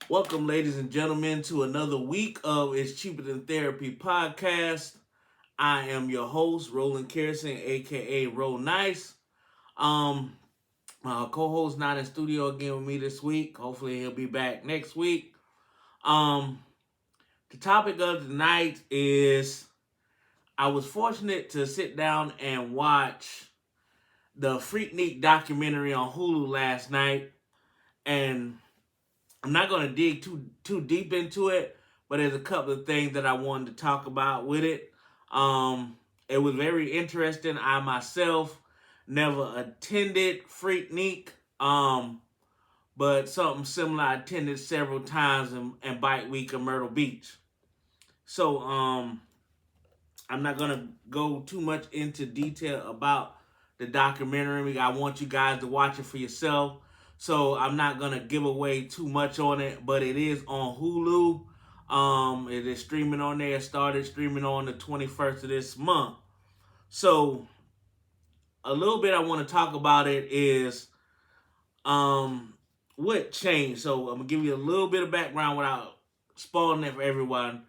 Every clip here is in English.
Welcome, ladies and gentlemen, to another week of It's Cheaper Than Therapy podcast. I am your host, Roland Kerrison, aka Roll Nice. My co-host not in studio again with me this week. Hopefully, he'll be back next week. Um, the topic of tonight is I was fortunate to sit down and watch the Freaknik Documentary on HULU last night, and I'm not going to dig too deep into it, but there's a couple of things that I wanted to talk about with it. It was very interesting. I myself never attended Freaknik, but something similar I attended several times in Bike Week in Myrtle Beach. So I'm not going to go too much into detail about the documentary. I want you guys to watch it for yourself. So I'm not going to give away too much on it, but it is on HULU. It is streaming on there. It started streaming on the 21st of this month. So a little bit I want to talk about it is what changed. So I'm going to give you a little bit of background without spoiling it for everyone.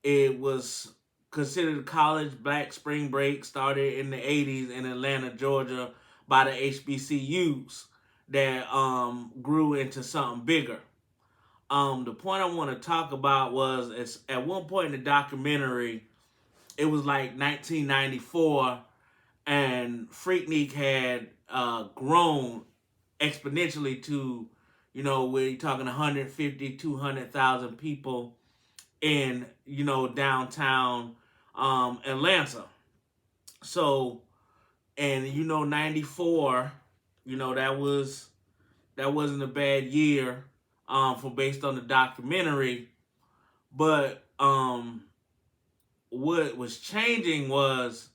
It was considered a college black spring break, started in the 80s in Atlanta, Georgia by the HBCUs that grew into something bigger. The point I want to talk about was at one point in the documentary, it was like 1994, and Freaknik had grown exponentially to, we're talking 150, 200,000 people in, downtown Atlanta. So, and 94, that wasn't a bad year for based on the documentary. But what was changing was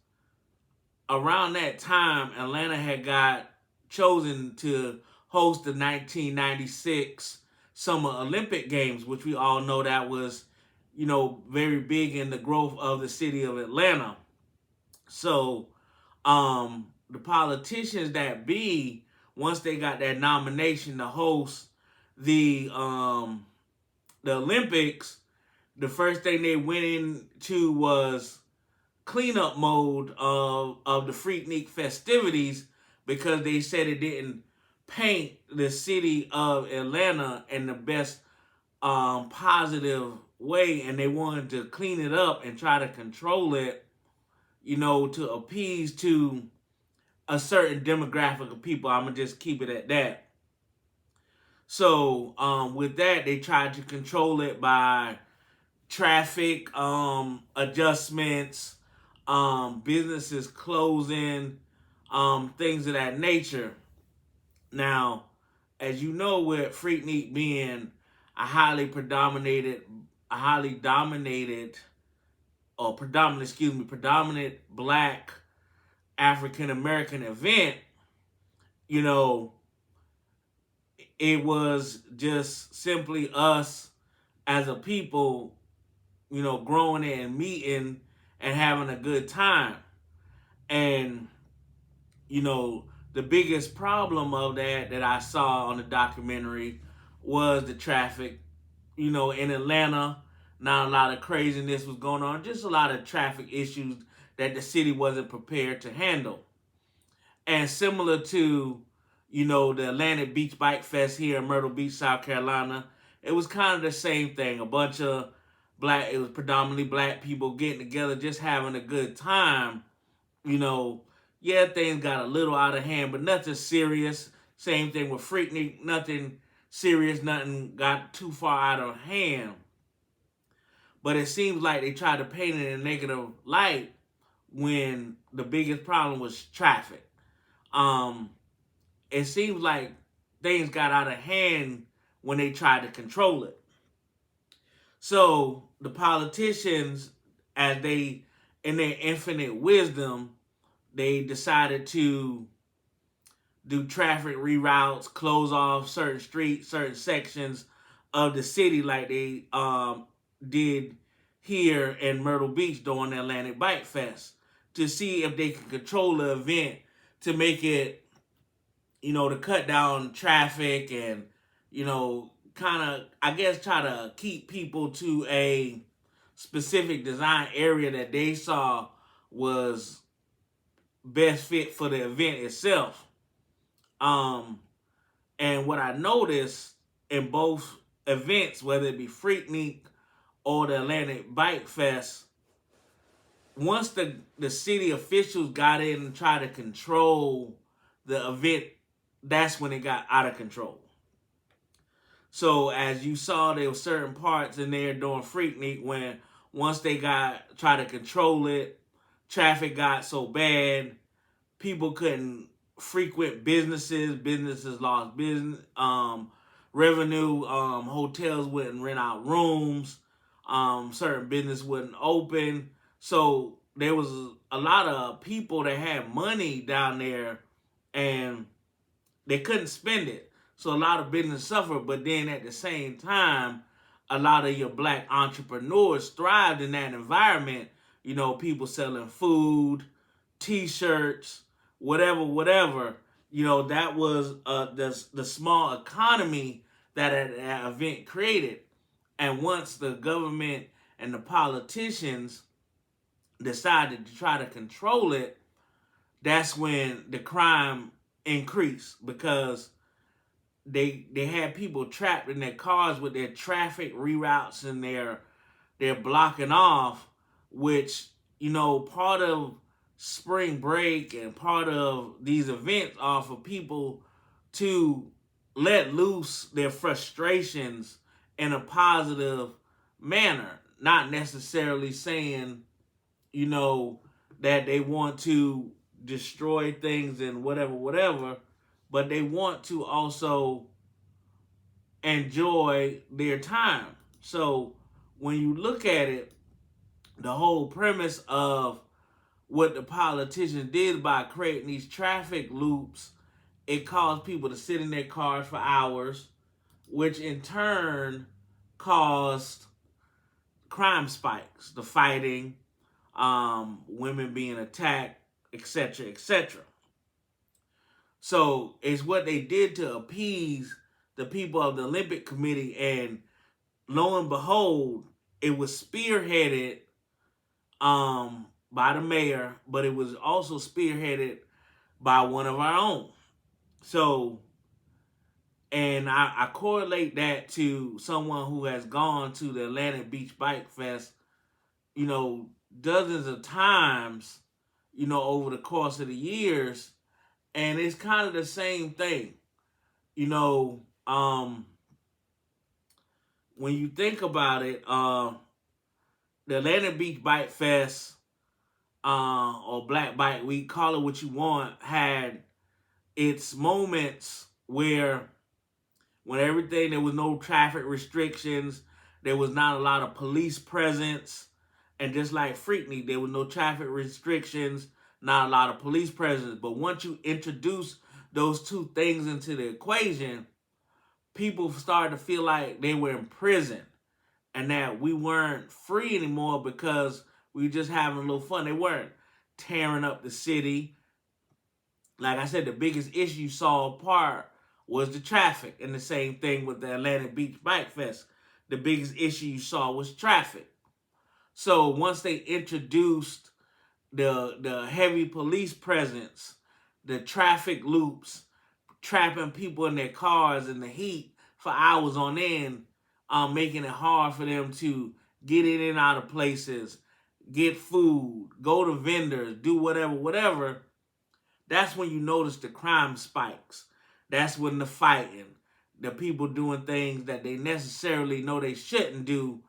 around that time, Atlanta had got chosen to host the 1996 Summer Olympic Games, which we all know that was, very big in the growth of the city of Atlanta. So, the politicians that be, once they got that nomination to host the Olympics, the first thing they went into was cleanup mode of the Freaknik festivities, because they said it didn't paint the city of Atlanta in the best positive way, and they wanted to clean it up and try to control it, to appease to a certain demographic of people. I'm going to just keep it at that. So with that, they tried to control it by traffic adjustments, businesses closing, things of that nature. Now, as you know, with Freaknik being a predominant black African American event, it was just simply us as a people, growing and meeting and having a good time. And, the biggest problem of that I saw on the documentary was the traffic. In Atlanta, not a lot of craziness was going on, just a lot of traffic issues that the city wasn't prepared to handle. And similar to, the Atlantic Beach Bike Fest here in Myrtle Beach, South Carolina, it was kind of the same thing. It was predominantly black people getting together, just having a good time. Things got a little out of hand, but nothing serious. Same thing with Freaknik, nothing serious, nothing got too far out of hand. But it seems like they tried to paint it in a negative light when the biggest problem was traffic. It seems like things got out of hand when they tried to control it. So the politicians, as they, in their infinite wisdom, they decided to do traffic reroutes, close off certain streets, certain sections of the city, like they did here in Myrtle Beach during the Atlantic Bike Fest, to see if they could control the event to make it, to cut down traffic and, kind of, I guess, try to keep people to a specific design area that they saw was best fit for the event itself. And what I noticed in both events, whether it be Freaknik or the Atlantic Bike Fest, once the city officials got in and tried to control the event, that's when it got out of control. So as you saw, there were certain parts in there during Freaknik when once they tried to control it, traffic got so bad, people couldn't frequent businesses lost business revenue, hotels wouldn't rent out rooms, certain business wouldn't open. So there was a lot of people that had money down there and they couldn't spend it. So a lot of business suffered, but then at the same time, a lot of your black entrepreneurs thrived in that environment. You know, people selling food, t-shirts, whatever. You know, that was the small economy that an event created. And once the government and the politicians decided to try to control it, that's when the crime increased, because they had people trapped in their cars with their traffic reroutes and they're blocking off, which, you know, part of spring break and part of these events are for people to let loose their frustrations in a positive manner, not necessarily saying, you know, that they want to destroy things and whatever, but they want to also enjoy their time. So when you look at it, the whole premise of what the politicians did by creating these traffic loops, it caused people to sit in their cars for hours, which in turn caused crime spikes, the fighting, women being attacked, etc., etc. So it's what they did to appease the people of the Olympic Committee, and lo and behold, it was spearheaded by the mayor, but it was also spearheaded by one of our own. So, and I correlate that to someone who has gone to the Atlantic Beach Bike Fest, you know, dozens of times, you know, over the course of the years. And it's kind of the same thing. You know, when you think about it, the Atlantic Beach Bike Fest, or Black Bike Week, call it what you want, had its moments where when everything, there was no traffic restrictions, there was not a lot of police presence, and just like Freaknik, there was no traffic restrictions, not a lot of police presence. But once you introduce those two things into the equation, people started to feel like they were in prison and that we weren't free anymore because we were just having a little fun. They weren't tearing up the city. Like I said, the biggest issue you saw apart was the traffic, and the same thing with the Atlantic Beach Bike Fest. The biggest issue you saw was traffic. So once they introduced the heavy police presence, the traffic loops, trapping people in their cars in the heat for hours on end, making it hard for them to get in and out of places, get food, go to vendors, do whatever, that's when you notice the crime spikes. That's when the fighting, the people doing things that they necessarily know they shouldn't do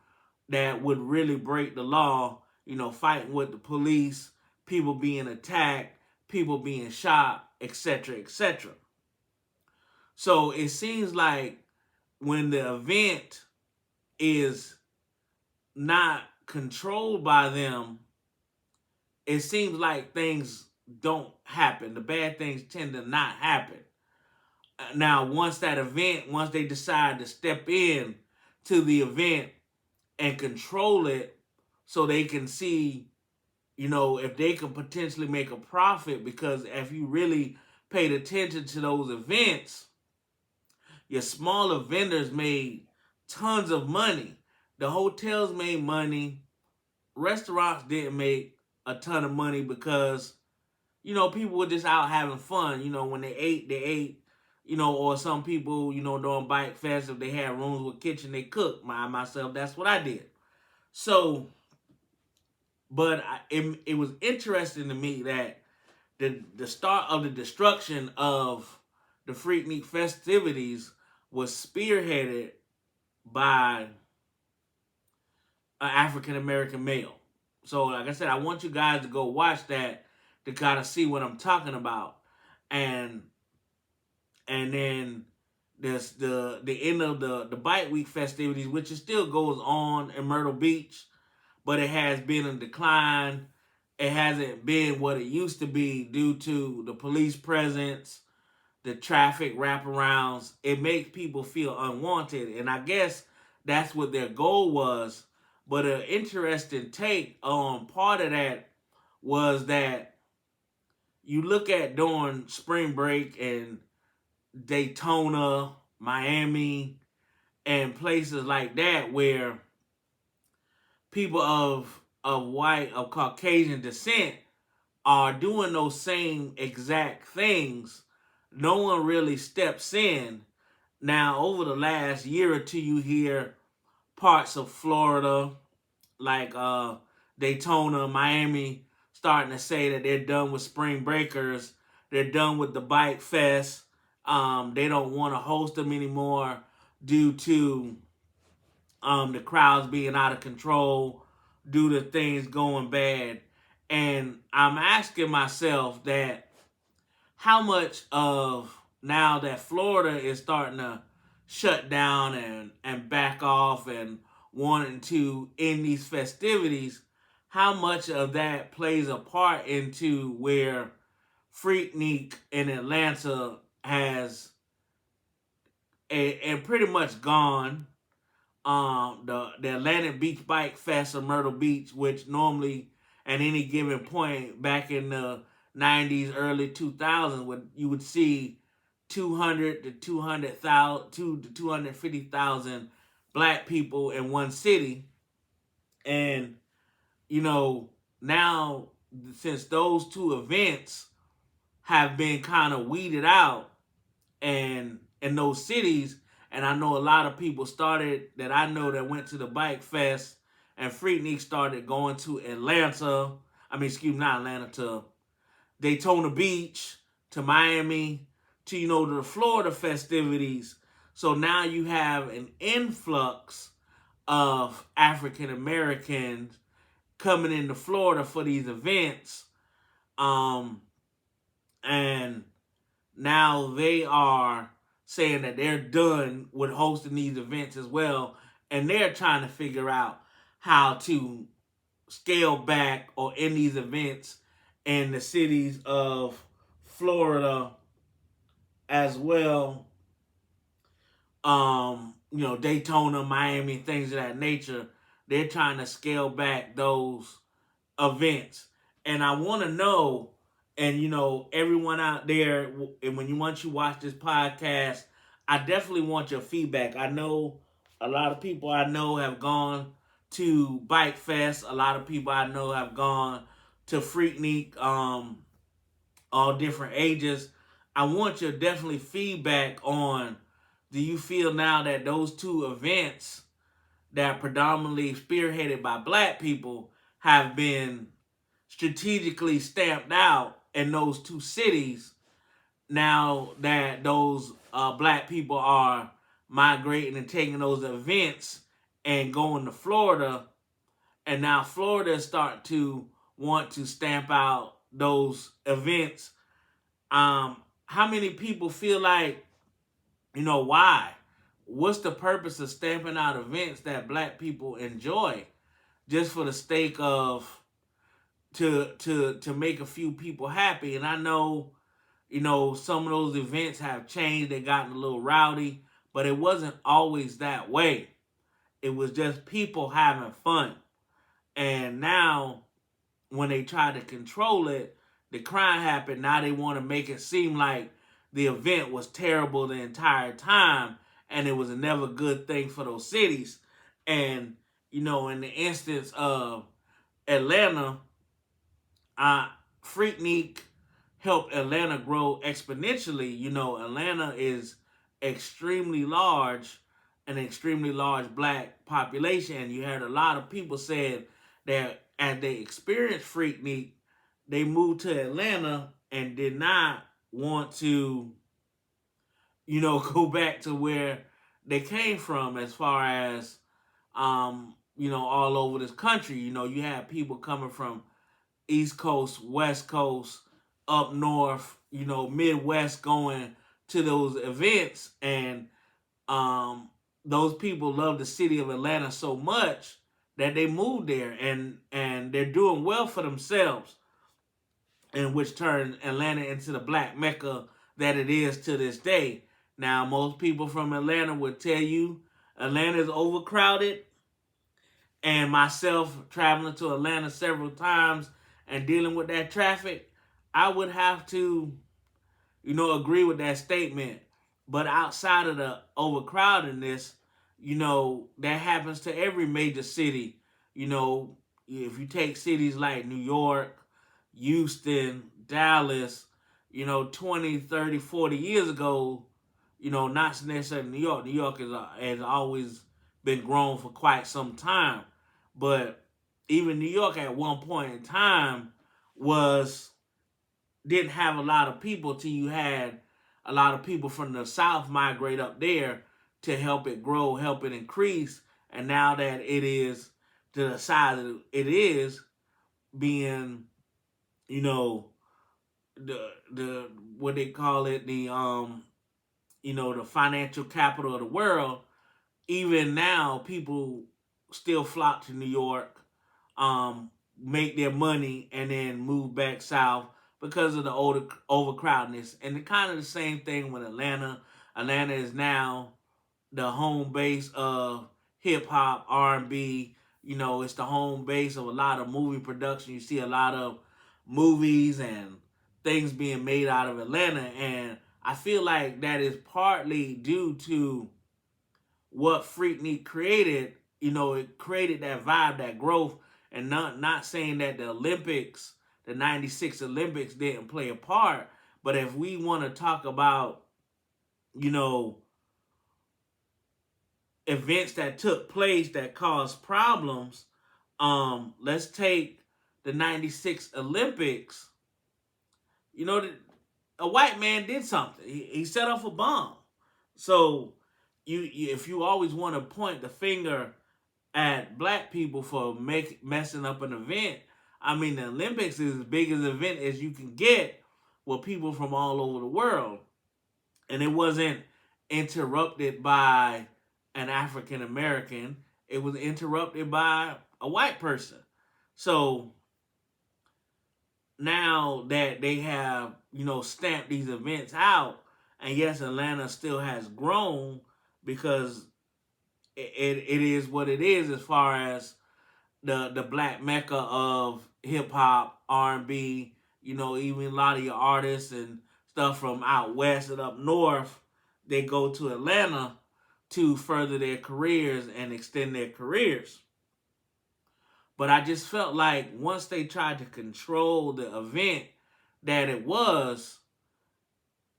that would really break the law, you know, fighting with the police, people being attacked, people being shot, etc., etc. So it seems like when the event is not controlled by them, it seems like things don't happen. The bad things tend to not happen. Now, once they decide to step in to the event and control it so they can see, you know, if they can potentially make a profit, because if you really paid attention to those events, your smaller vendors made tons of money. The hotels made money. Restaurants didn't make a ton of money because, people were just out having fun. When they ate, they ate. Or some people, during Bike Fest, if they had rooms with kitchen, they cooked. Myself, that's what I did. So, but it was interesting to me that the start of the destruction of the Freaknik festivities was spearheaded by an African American male. So, like I said, I want you guys to go watch that to kind of see what I'm talking about, and then there's the end of the Bike Week festivities, which still goes on in Myrtle Beach, but it has been in decline. It hasn't been what it used to be due to the police presence, the traffic wraparounds. It makes people feel unwanted, and I guess that's what their goal was. But an interesting take on part of that was that you look at during spring break and Daytona, Miami, and places like that where people of Caucasian descent are doing those same exact things. No one really steps in. Now, over the last year or two, you hear parts of Florida, like Daytona, Miami, starting to say that they're done with spring breakers. They're done with the Bike Fest. They don't want to host them anymore due to the crowds being out of control, due to things going bad. And I'm asking myself that how much of now that Florida is starting to shut down and back off and wanting to end these festivities, how much of that plays a part into where Freaknik in Atlanta has and pretty much gone. The Atlantic Beach Bike Fest of Myrtle Beach, which normally at any given point back in the 90s, early 2000s, you would see 200 to 200,000 to 250,000 black people in one city. And now since those two events have been kind of weeded out and in those cities, and I know a lot of people that I know that went to the Bike Fest and Freaknik started going to Atlanta. Not Atlanta, to Daytona Beach, to Miami, to the Florida festivities. So now you have an influx of African Americans coming into Florida for these events. And now they are saying that they're done with hosting these events as well. And they're trying to figure out how to scale back or end these events in the cities of Florida as well. Daytona, Miami, things of that nature. They're trying to scale back those events. And I want to know, and everyone out there, and once you watch this podcast, I definitely want your feedback. I know a lot of people I know have gone to Bike Fest. A lot of people I know have gone to Freaknik, all different ages. I want your definitely feedback on, do you feel now that those two events that predominantly spearheaded by black people have been strategically stamped out in those two cities, now that those black people are migrating and taking those events and going to Florida, and now Florida is starting to want to stamp out those events? How many people feel like, why? What's the purpose of stamping out events that black people enjoy just for the sake of to make a few people happy? And I know, some of those events have changed. They gotten a little rowdy, but it wasn't always that way. It was just people having fun. And now when they try to control it, the crime happened. Now they want to make it seem like the event was terrible the entire time, and it was a never good thing for those cities. And in the instance of Atlanta, Freaknik helped Atlanta grow exponentially. Atlanta is extremely large, an extremely large black population, and you had a lot of people said that as they experienced Freaknik, they moved to Atlanta and did not want to, go back to where they came from as far as, all over this country. You have people coming from East Coast, West Coast, up north, Midwest going to those events. And those people love the city of Atlanta so much that they moved there, and they're doing well for themselves, in which turned Atlanta into the black mecca that it is to this day. Now, most people from Atlanta would tell you Atlanta is overcrowded, and myself traveling to Atlanta several times and dealing with that traffic, I would have to, agree with that statement. But outside of the overcrowdedness, that happens to every major city. If you take cities like New York, Houston, Dallas, 20, 30, 40 years ago, not necessarily New York. New York has always been grown for quite some time. But even New York at one point in time didn't have a lot of people till you had a lot of people from the South migrate up there to help it grow, help it increase. And now that it is to the size it is, being, the what they call it, the financial capital of the world, even now people still flock to New York, make their money, and then move back south because of the overcrowdedness. And the kind of the same thing with Atlanta. Atlanta is now the home base of hip hop, R&B. It's the home base of a lot of movie production. You see a lot of movies and things being made out of Atlanta, and I feel like that is partly due to what Freaknik created. It created that vibe, that growth, and not saying that the Olympics, the 96 Olympics didn't play a part, but if we want to talk about, events that took place that caused problems, let's take the 96 Olympics. A white man did something. He set off a bomb. So if you always want to point the finger at black people for messing up an event, I mean, the Olympics is as big an event as you can get with people from all over the world. And it wasn't interrupted by an African American. It was interrupted by a white person. So now that they have, stamped these events out, and yes, Atlanta still has grown because it is what it is as far as the black mecca of hip hop, R&B. Even a lot of your artists and stuff from out west and up north, they go to Atlanta to further their careers and extend their careers. But I just felt like once they tried to control the event, that it was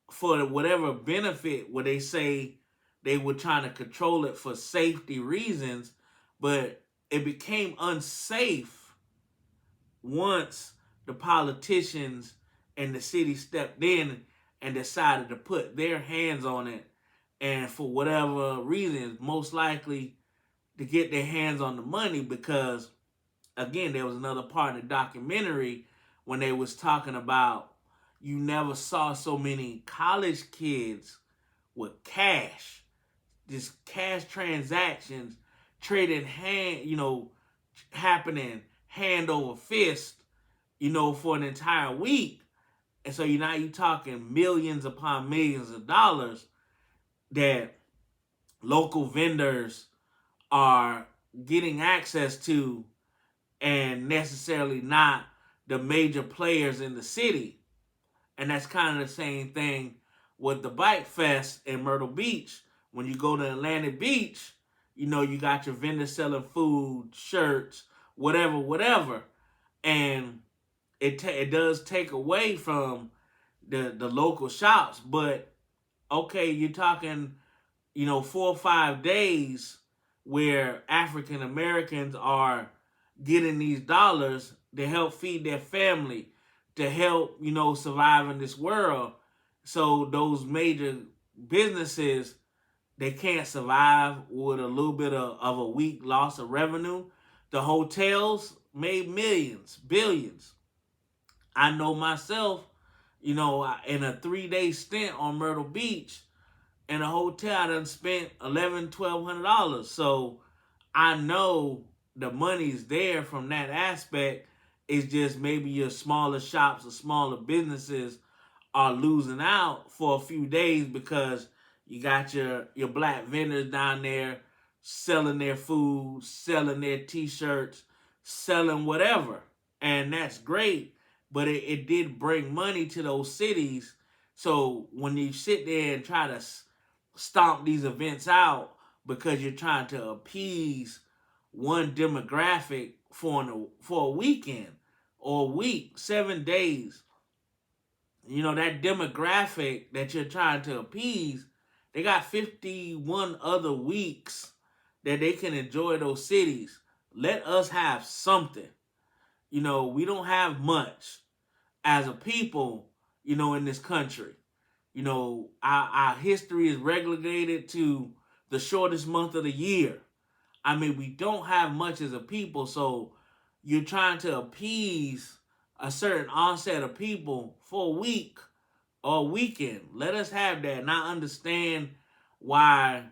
for whatever benefit, where they say they were trying to control it for safety reasons, but it became unsafe once the politicians and the city stepped in and decided to put their hands on it, and for whatever reasons, most likely to get their hands on the money. Because again, there was another part in the documentary when they was talking about, you never saw so many college kids with cash, just cash transactions trading happening hand over fist, for an entire week. And so now you're talking millions upon millions of dollars that local vendors are getting access to, and necessarily not the major players in the city. And that's kind of the same thing with the Bike Fest in Myrtle Beach. When you go to Atlantic Beach, you got your vendors selling food, shirts, whatever. And it does take away from the local shops. But okay, you're talking 4 or 5 days where African Americans are getting these dollars to help feed their family, to help survive in this world. So those major businesses, they can't survive with a little bit of a week loss of revenue. The hotels made millions, billions. I know myself, in a 3-day stint on Myrtle Beach in a hotel, I done spent $1,100-$1,200. So I know the money's there from that aspect. It's just maybe your smaller shops or smaller businesses are losing out for a few days because you got your black vendors down there selling their food, selling their t-shirts, selling whatever. And that's great, but it did bring money to those cities. So when you sit there and try to stomp these events out because you're trying to appease one demographic for a weekend or a week, 7 days, that demographic that you're trying to appease, they got 51 other weeks that they can enjoy those cities. Let us have something. We don't have much as a people, in this country. Our history is relegated to the shortest month of the year. I mean, we don't have much as a people, so you're trying to appease a certain onset of people for a week or a weekend. Let us have that. And I understand why,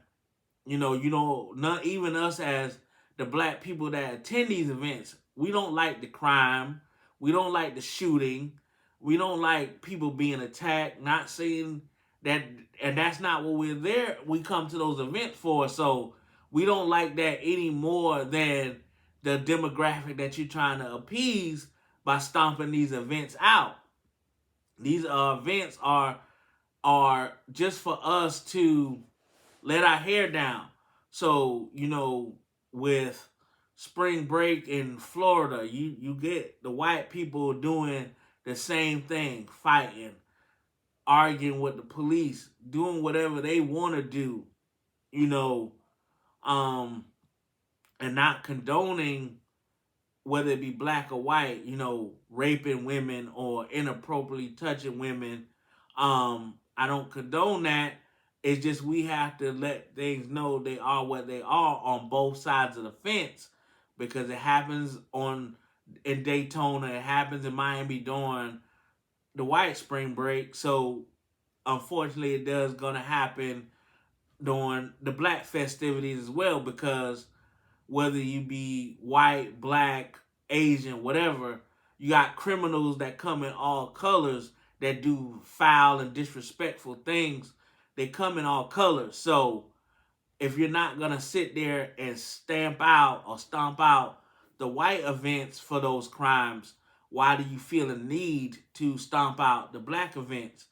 not even us as the black people that attend these events, we don't like the crime. We don't like the shooting. We don't like people being attacked, not saying that, and that's not what we come to those events for. So we don't like that any more than the demographic that you're trying to appease by stomping these events out. These events are just for us to let our hair down. So, with spring break in Florida, you get the white people doing the same thing, fighting, arguing with the police, doing whatever they want to do, you know, and not condoning, whether it be black or white, raping women or inappropriately touching women. I don't condone that. It's just we have to let things know they are what they are on both sides of the fence, because it happens in Daytona, it happens in Miami during the white spring break. So unfortunately, it does gonna happen during the black festivities as well, because whether you be white, black, Asian, whatever, you got criminals that come in all colors that do foul and disrespectful things. They come in all colors. So if you're not going to sit there and stamp out or stomp out the white events for those crimes, why do you feel a need to stomp out the black events?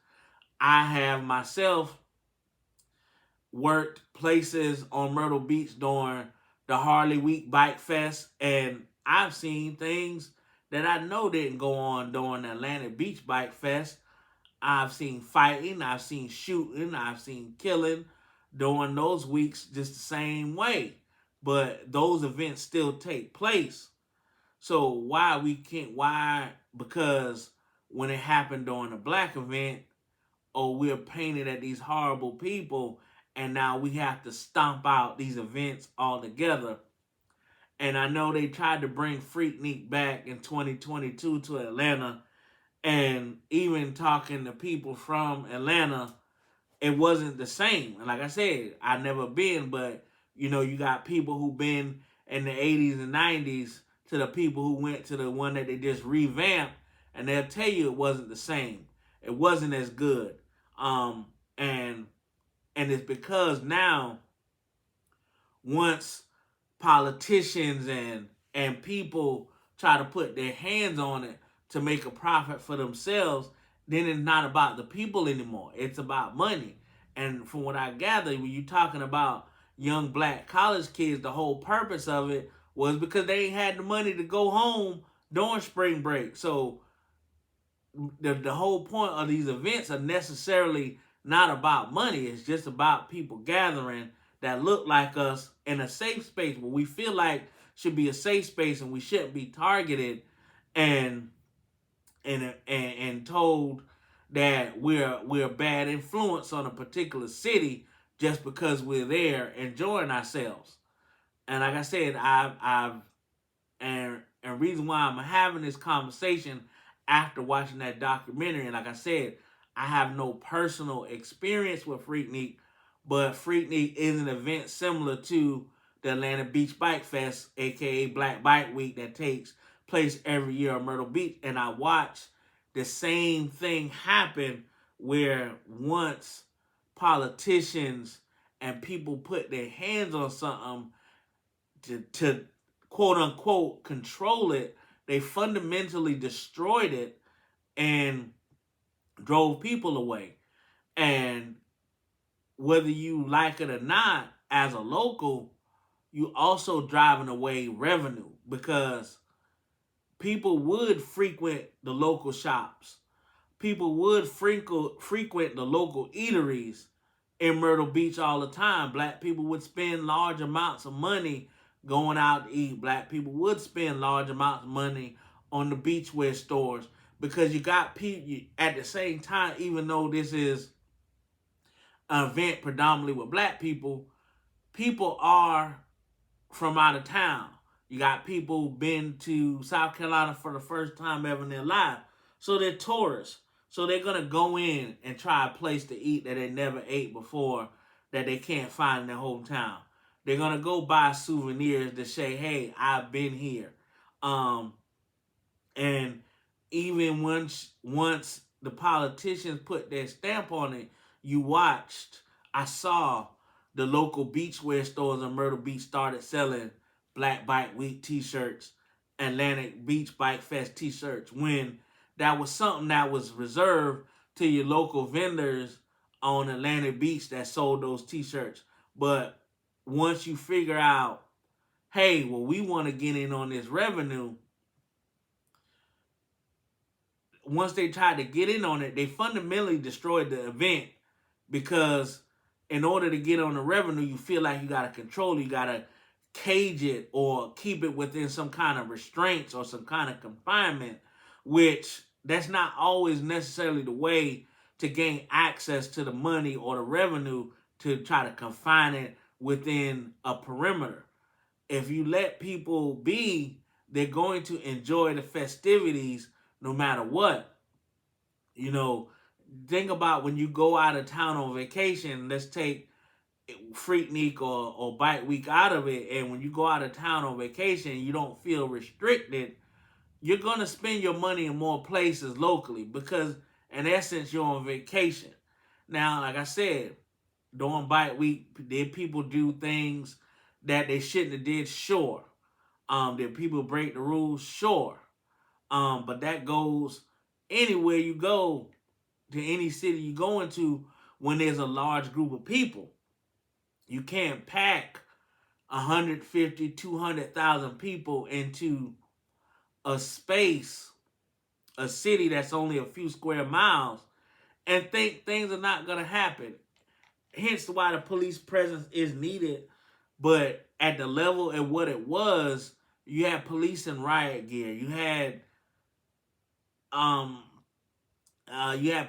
I have myself worked places on Myrtle Beach during the Harley Week Bike Fest, and I've seen things that I know didn't go on during the Atlantic Beach Bike Fest. I've seen fighting, I've seen shooting, I've seen killing during those weeks just the same way. But those events still take place. So why? Because when it happened during a black event, we're painted at these horrible people, and now we have to stomp out these events altogether. And I know they tried to bring Freaknik back in 2022 to Atlanta, and even talking to people from Atlanta, it wasn't the same. And like I said, I've never been, but you got people who been in the 80s and 90s to the people who went to the one that they just revamped, and they'll tell you it wasn't the same. It wasn't as good. And it's because now, once politicians and people try to put their hands on it to make a profit for themselves, then it's not about the people anymore. It's about money. And from what I gather, when you're talking about young black college kids, the whole purpose of it was because they ain't had the money to go home during spring break. So the whole point of these events are necessarily not about money. It's just about people gathering that look like us in a safe space where we feel like should be a safe space, and we shouldn't be targeted and and told that we're a bad influence on a particular city just because we're there enjoying ourselves. And like I said, I've and reason why I'm having this conversation after watching that documentary, and like I said, I have no personal experience with Freaknik, but Freaknik is an event similar to the Atlanta Beach Bike Fest, aka Black Bike Week, that takes place every year in Myrtle Beach. And I watched the same thing happen where once politicians and people put their hands on something to quote unquote control it, they fundamentally destroyed it and drove people away. And whether you like it or not, as a local, you also driving away revenue because people would frequent the local shops. People would frequent the local eateries in Myrtle Beach all the time. Black people would spend large amounts of money going out to eat. Black people would spend large amounts of money on the beachwear stores because you got people at the same time, even though this is an event predominantly with black people, people are from out of town. You got people been to South Carolina for the first time ever in their life. So they're tourists. So they're going to go in and try a place to eat that they never ate before that they can't find in their hometown. They're going to go buy souvenirs to say, hey, I've been here. And even once the politicians put their stamp on it, I saw the local beachwear stores in Myrtle Beach started selling Black Bike Week t-shirts, Atlantic Beach Bike Fest t-shirts, when that was something that was reserved to your local vendors on Atlantic Beach that sold those t-shirts. But once you figure out, hey, well, we want to get in on this revenue, once they tried to get in on it, they fundamentally destroyed the event because in order to get on the revenue, you feel like you got to control it, you got to cage it or keep it within some kind of restraints or some kind of confinement, which that's not always necessarily the way to gain access to the money or the revenue, to try to confine it within a perimeter. If you let people be, they're going to enjoy the festivities no matter what. You know, think about when you go out of town on vacation. Let's take Freaknik or Bike Week out of it. And when you go out of town on vacation, you don't feel restricted. You're going to spend your money in more places locally because, in essence, you're on vacation. Now, like I said, during Bike Week, did people do things that they shouldn't have did? Sure. Did people break the rules? Sure. But that goes anywhere you go, to any city you go into, when there's a large group of people. You can't pack 150, 200,000 people into a space, a city that's only a few square miles, and think things are not going to happen. Hence why the police presence is needed. But at the level of what it was, you had police in riot gear. You had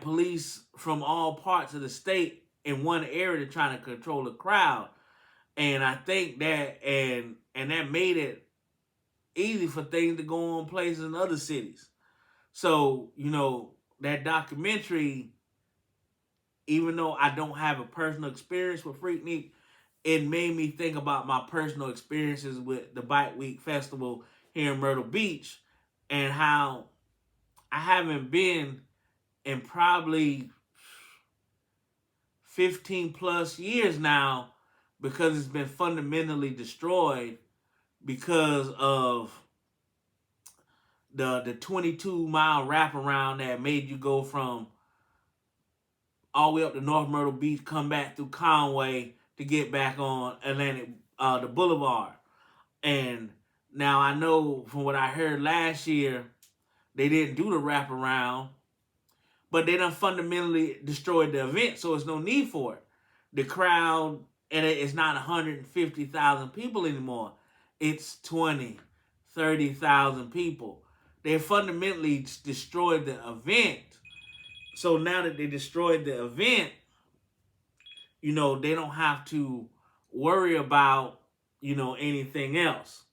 police from all parts of the state in one area trying to control the crowd. And I think that and that made it easy for things to go on places in other cities. So, that documentary, even though I don't have a personal experience with Freaknik, it made me think about my personal experiences with the Bike Week Festival here in Myrtle Beach, and how I haven't been in probably 15 plus years now because it's been fundamentally destroyed because of the 22-mile wraparound that made you go from all the way up to North Myrtle Beach, come back through Conway to get back on Atlantic, the Boulevard. And now I know from what I heard last year, they didn't do the wraparound, but they done fundamentally destroyed the event, so there's no need for it. The crowd, and it's not 150,000 people anymore. It's 20, 30,000 people. They fundamentally destroyed the event. So now that they destroyed the event, you know, they don't have to worry about, you know, anything else.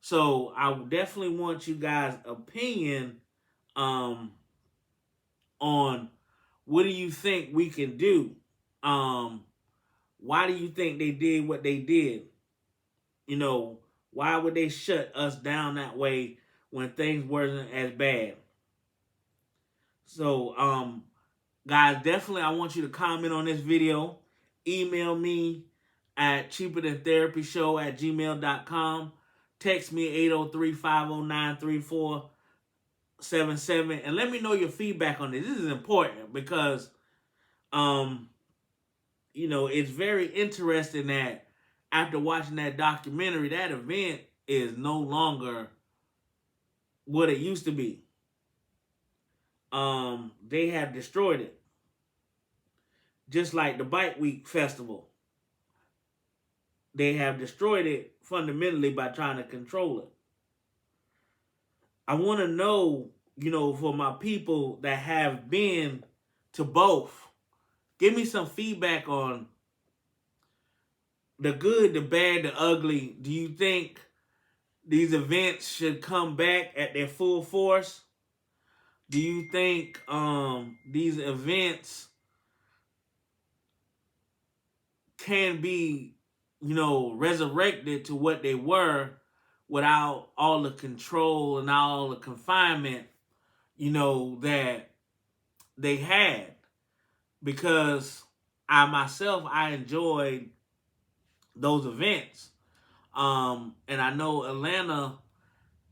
So I definitely want you guys' opinion on what do you think we can do? Why do you think they did what they did? You know, why would they shut us down that way when things wasn't as bad? So, guys, definitely I want you to comment on this video. Email me at cheaperthantherapyshow@gmail.com. Text me 803-509-3477 and let me know your feedback on this. This is important because you know, it's very interesting that after watching that documentary, that event is no longer what it used to be. They have destroyed it. Just like the Bike Week Festival. They have destroyed it fundamentally by trying to control it. I want to know, you know, for my people that have been to both, give me some feedback on the good, the bad, the ugly. Do you think these events should come back at their full force? Do you think these events can be, you know, resurrected to what they were without all the control and all the confinement, you know, that they had? Because I myself, I enjoyed those events. And I know Atlanta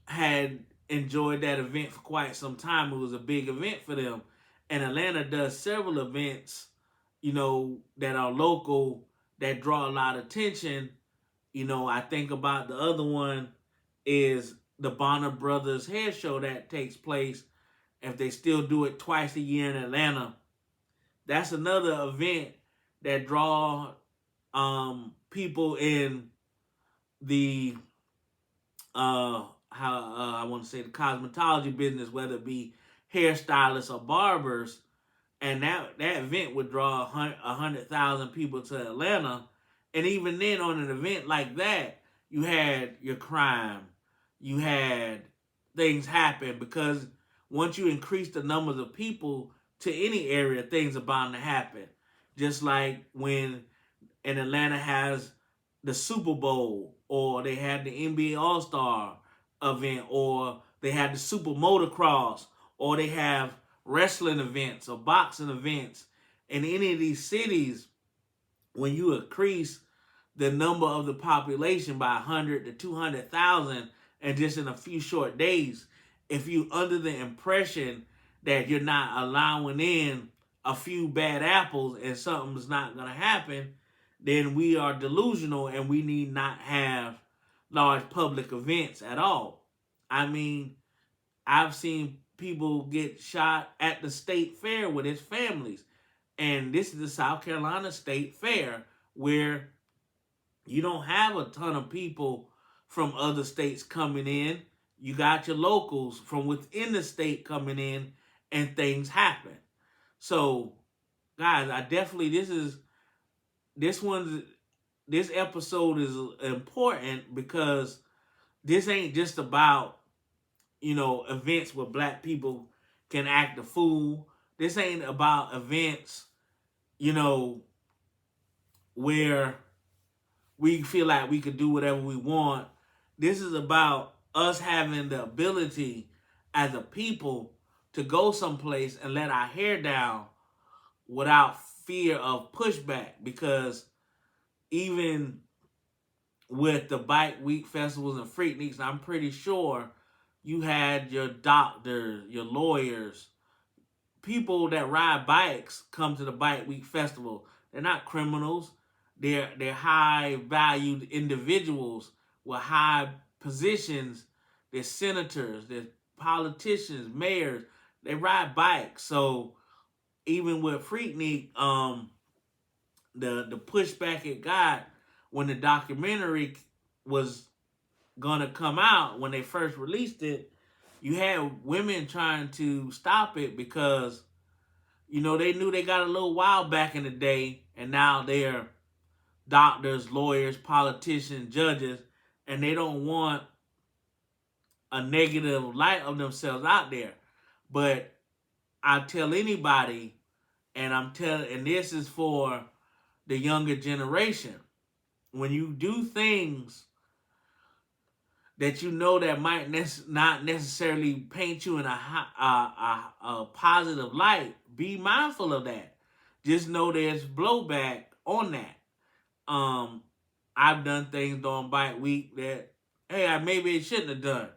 had enjoyed that event for quite some time. It was a big event for them. And Atlanta does several events, you know, that are local, that draw a lot of attention. You know, I think about the other one is the Bonner Brothers Hair Show that takes place, if they still do it twice a year in Atlanta. That's another event that draw people in the I want to say the cosmetology business, whether it be hairstylists or barbers, and that event would draw 100,000 people to Atlanta. And even then, on an event like that, you had your crime, you had things happen, because once you increase the numbers of people to any area, things are bound to happen. Just like when in Atlanta has the Super Bowl, or they had the NBA All-Star event, or they had the Super Motocross, or they have wrestling events or boxing events. In any of these cities, when you increase the number of the population by 100 to 200,000 and just in a few short days, if you under the impression that you're not allowing in a few bad apples and something's not going to happen, then we are delusional and we need not have large public events at all. I mean, I've seen people get shot at the state fair with his families. And this is the South Carolina State Fair, where you don't have a ton of people from other states coming in. You got your locals from within the state coming in, and things happen. So, guys, I definitely, this episode is important because this ain't just about, you know, events where black people can act a fool. This ain't about events, you know, where we feel like we could do whatever we want. This is about us having the ability as a people to go someplace and let our hair down without fear of pushback. Because even with the Bike Week festivals and Freakniks, I'm pretty sure you had your doctors, your lawyers, people that ride bikes come to the Bike Week Festival. They're not criminals. They're high valued individuals with high positions. They're senators, they're politicians, mayors. They ride bikes. So even with Freaknik, the pushback it got when the documentary was gonna come out, when they first released it, you had women trying to stop it because they knew they got a little wild back in the day, and now they're doctors, lawyers, politicians, judges, and they don't want a negative light of themselves out there. But I tell anybody, and this is for the younger generation, when you do things that you know that might not necessarily paint you in a positive light, be mindful of that. Just know there's blowback on that. I've done things during Bike Week that, hey, I maybe it shouldn't have done.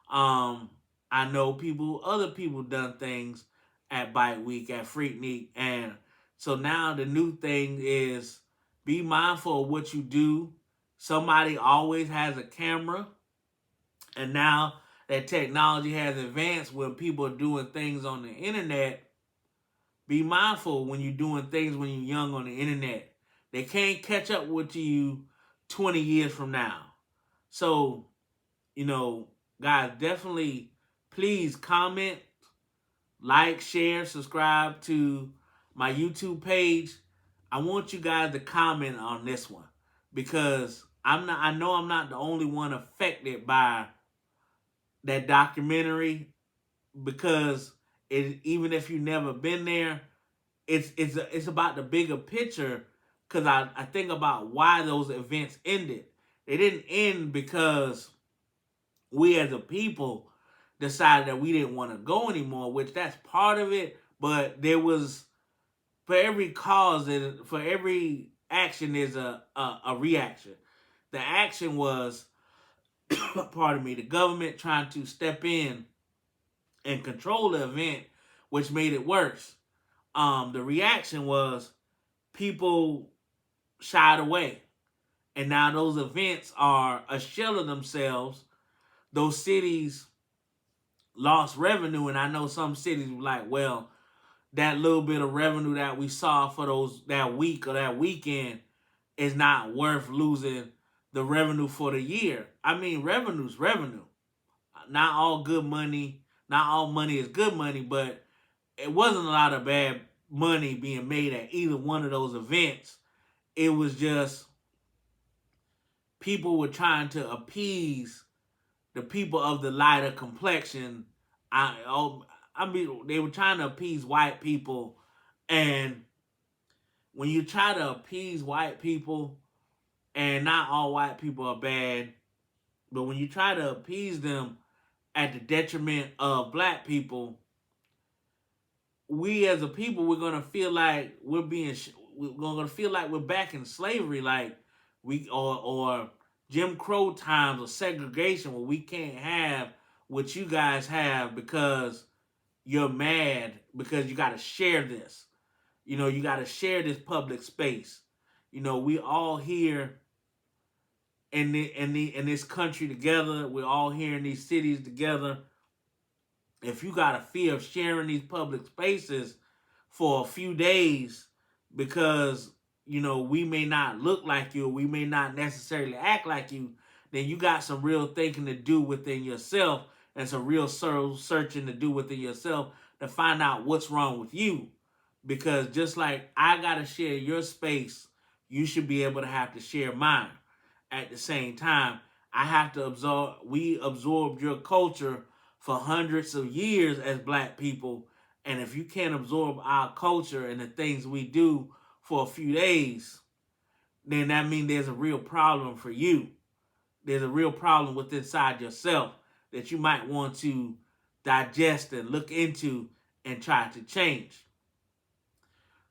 I know other people done things at Bike Week, at Freaknik, and so now the new thing is be mindful of what you do. Somebody always has a camera, and now that technology has advanced when people are doing things on the internet, be mindful when you're doing things when you're young on the internet. They can't catch up with you 20 years from now. So, guys, definitely please comment, like, share, subscribe to my YouTube page. I want you guys to comment on this one because I know I'm not the only one affected by that documentary, because even if you've never been there, it's about the bigger picture, because I think about why those events ended. They didn't end because we as a people decided that we didn't want to go anymore, which that's part of it, but there was, for every cause and for every action, there's a reaction. The action was, pardon me, the government trying to step in and control the event, which made it worse. The reaction was people shied away. And now those events are a shell of themselves. Those cities lost revenue, and I know some cities were like, well, that little bit of revenue that we saw for that week or that weekend is not worth losing the revenue for the year. I mean, revenue's revenue. Not all good money, not all money is good money, but it wasn't a lot of bad money being made at either one of those events. It was just people were trying to appease the people of the lighter complexion. They were trying to appease white people, and when you try to appease white people, and not all white people are bad, but when you try to appease them at the detriment of black people, we as a people, we're gonna feel like we're gonna feel like we're back in slavery, like or Jim Crow times or segregation, where we can't have what you guys have because you're mad because you got to share this. You got to share this public space. We all here in this country together. We're all here in these cities together. If you got a fear of sharing these public spaces for a few days because we may not look like you, we may not necessarily act like you, then you got some real thinking to do within yourself, and some real soul searching to do within yourself to find out what's wrong with you. Because just like I gotta share your space, you should be able to have to share mine. At the same time, we absorbed your culture for hundreds of years as black people. And if you can't absorb our culture and the things we do for a few days, then that means there's a real problem for you. There's a real problem within inside yourself that you might want to digest and look into and try to change.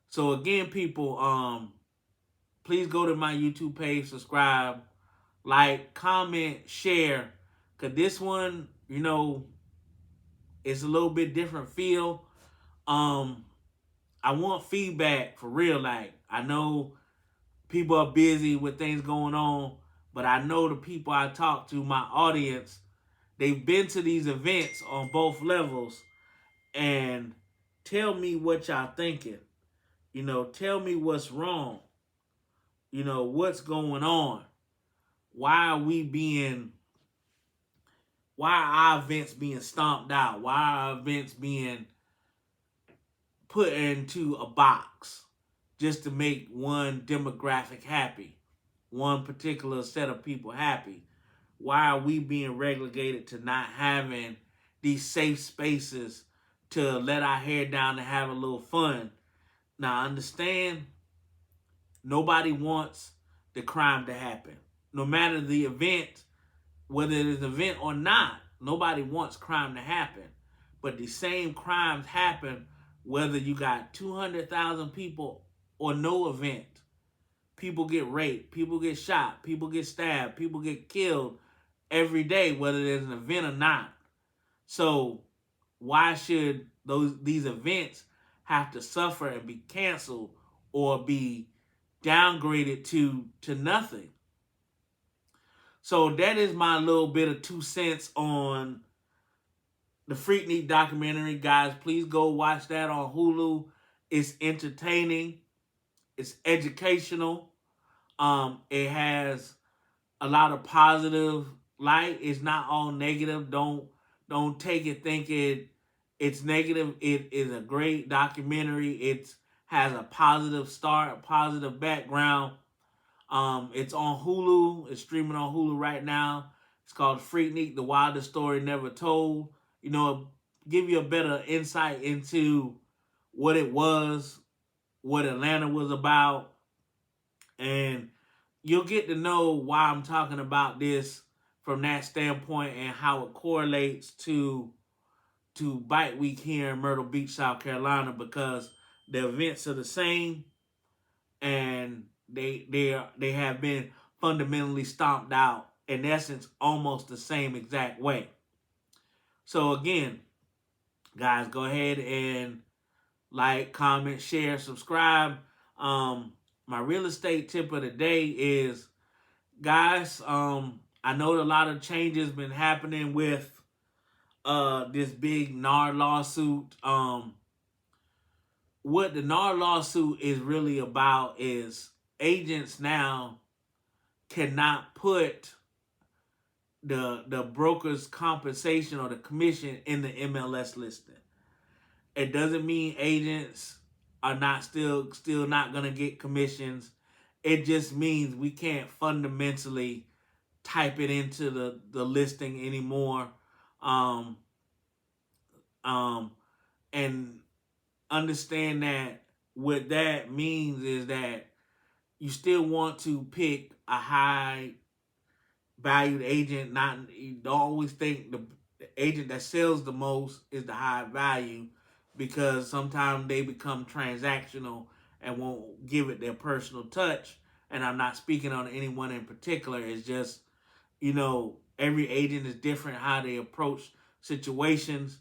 So again, people, please go to my YouTube page, subscribe, like, comment, share, Because this one, it's a little bit different feel. I want feedback for real. Like, I know people are busy with things going on, but I know the people I talk to, my audience, they've been to these events on both levels, and tell me what y'all thinking. Tell me what's wrong. What's going on. Why are we being, why are our events being stomped out? Why are our events being put into a box just to make one demographic happy, one particular set of people happy? Why are we being relegated to not having these safe spaces to let our hair down and have a little fun? Now, understand, nobody wants the crime to happen. No matter the event, whether it is an event or not, nobody wants crime to happen. But the same crimes happen whether you got 200,000 people or no event. People get raped, people get shot, people get stabbed, people get killed every day, whether there's an event or not. So why should these events have to suffer and be canceled or be downgraded to nothing? So that is my little bit of 2 cents on the Freaknik documentary. Guys, please go watch that on Hulu. It's entertaining. It's educational. It has a lot of positive light. It's not all negative. Don't take it thinking it's negative. It is a great documentary. It has a positive start, a positive background. It's on Hulu. It's streaming on Hulu right now. It's called Freaknik, The Wildest Story Never Told. Give you a better insight into what it was, what Atlanta was about, and you'll get to know why I'm talking about this from that standpoint and how it correlates to Bike Week here in Myrtle Beach, South Carolina, because the events are the same and they have been fundamentally stomped out, in essence, almost the same exact way. So again, guys, go ahead and like, comment, share, subscribe. My real estate tip of the day is, guys, I know a lot of changes been happening with this big NAR lawsuit. What the NAR lawsuit is really about is agents now cannot put the broker's compensation or the commission in the MLS listing. It doesn't mean agents are not still not gonna get commissions. It just means we can't fundamentally type it into the listing anymore. And understand that what that means is that you still want to pick a high valued agent. You don't always think the agent that sells the most is the high value, because sometimes they become transactional and won't give it their personal touch. And I'm not speaking on anyone in particular. It's just, every agent is different how they approach situations.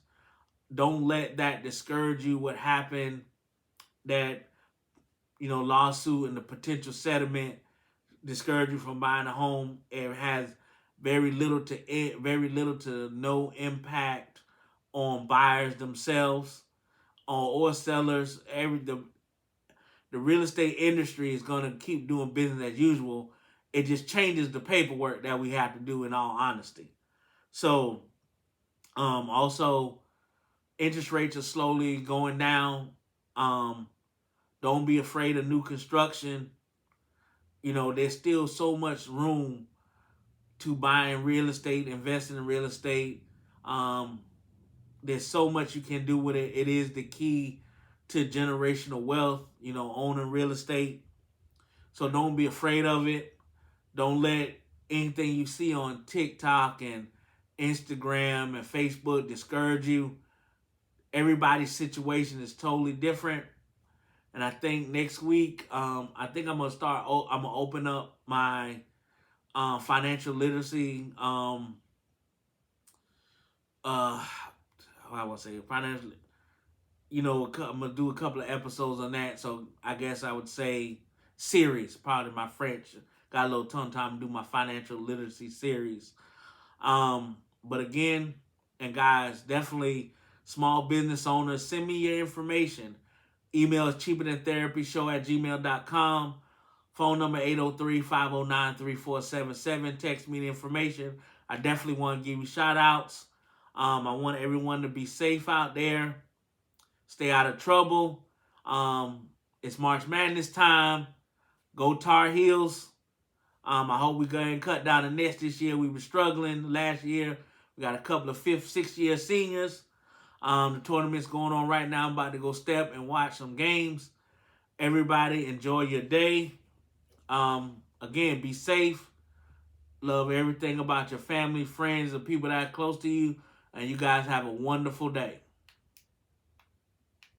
Don't let that discourage you. What happened, that, lawsuit and the potential settlement, discourage you from buying a home. It has very little to no impact on buyers themselves or sellers. The real estate industry is going to keep doing business as usual. It just changes the paperwork that we have to do, in all honesty. So, also, interest rates are slowly going down. Don't be afraid of new construction. There's still so much room to buy in real estate, investing in real estate. There's so much you can do with it. It is the key to generational wealth, owning real estate. So don't be afraid of it. Don't let anything you see on TikTok and Instagram and Facebook discourage you. Everybody's situation is totally different. And I think next week, I think I'm gonna open up my financial literacy I would say financially, I'm gonna do a couple of episodes on that. So I guess I would say series. Pardon my French. Got a little tongue time to do my financial literacy series. But again, and guys, definitely small business owners, send me your information. Email is cheaperthantherapyshow@gmail.com. Phone number 803-509-3477. Text me the information. I definitely want to give you shout outs. I want everyone to be safe out there. Stay out of trouble. It's March Madness time. Go Tar Heels. I hope we go ahead and cut down the nets this year. We were struggling last year. We got a couple of 5th, 6th year seniors. The tournament's going on right now. I'm about to go step and watch some games. Everybody enjoy your day. Again, be safe. Love everything about your family, friends, and people that are close to you. And you guys have a wonderful day.